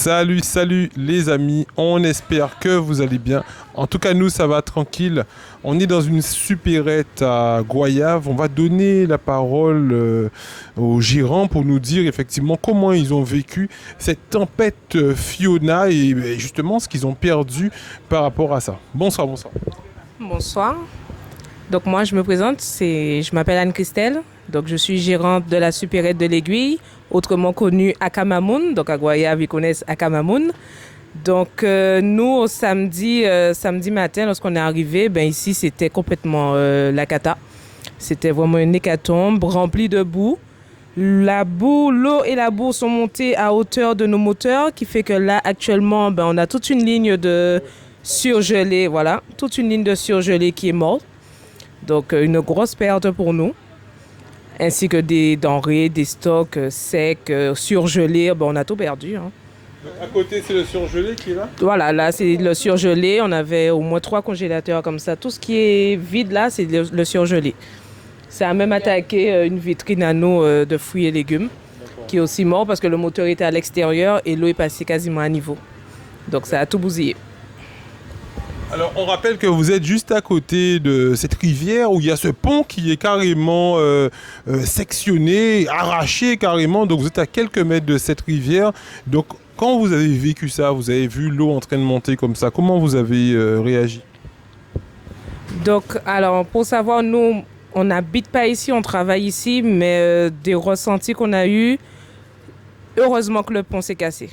Salut, salut les amis, on espère que vous allez bien. En tout cas, nous, ça va tranquille. On est dans une supérette à Goyave. On va donner la parole aux gérants pour nous dire effectivement comment ils ont vécu cette tempête Fiona et justement ce qu'ils ont perdu par rapport à ça. Bonsoir, bonsoir. Bonsoir. Donc moi je me présente, je m'appelle Anne-Christelle, donc je suis gérante de la supérette de l'Aiguille, autrement connue Akamamoun, donc à Goyave ils connaissent Akamamoun. Donc nous au samedi matin lorsqu'on est arrivé, ici c'était complètement la cata. C'était vraiment une hécatombe remplie de boue. L'eau et la boue sont montées à hauteur de nos moteurs, qui fait que là actuellement on a toute une ligne de surgelés, voilà, toute une ligne de surgelés qui est morte. Donc une grosse perte pour nous, ainsi que des denrées, des stocks secs, surgelés, on a tout perdu. Hein. À côté, c'est le surgelé qui est là? Voilà, là c'est le surgelé, on avait au moins 3 congélateurs comme ça. Tout ce qui est vide là, c'est le surgelé. Ça a même attaqué une vitrine à nous de fruits et légumes, qui est aussi mort parce que le moteur était à l'extérieur et l'eau est passée quasiment à niveau. Donc ça a tout bousillé. Alors, on rappelle que vous êtes juste à côté de cette rivière où il y a ce pont qui est carrément sectionné, arraché carrément. Donc, vous êtes à quelques mètres de cette rivière. Donc, quand vous avez vécu ça, vous avez vu l'eau en train de monter comme ça, comment vous avez réagi? Donc, alors, pour savoir, nous, on n'habite pas ici, on travaille ici, mais des ressentis qu'on a eus, heureusement que le pont s'est cassé,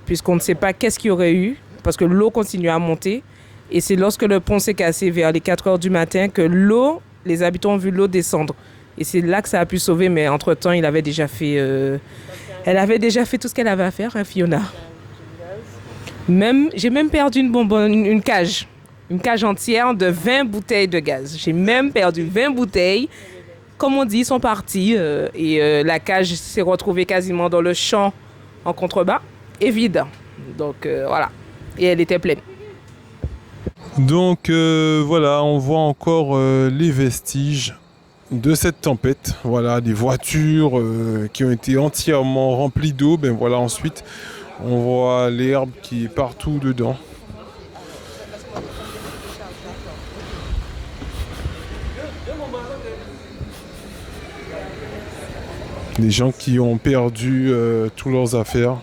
puisqu'on ne sait pas qu'est-ce qu'il y aurait eu, parce que l'eau continue à monter. Et c'est lorsque le pont s'est cassé vers les 4 heures du matin que les habitants ont vu l'eau descendre. Et c'est là que ça a pu sauver, mais entre-temps, elle avait déjà fait tout ce qu'elle avait à faire, hein, Fiona. J'ai même perdu une cage entière de 20 bouteilles de gaz. J'ai même perdu 20 bouteilles. Comme on dit, ils sont partis et la cage s'est retrouvée quasiment dans le champ en contrebas et vide. Donc voilà, et elle était pleine. Donc voilà, on voit encore les vestiges de cette tempête. Voilà, des voitures qui ont été entièrement remplies d'eau. Ben voilà, ensuite, on voit l'herbe qui est partout dedans. Des gens qui ont perdu toutes leurs affaires.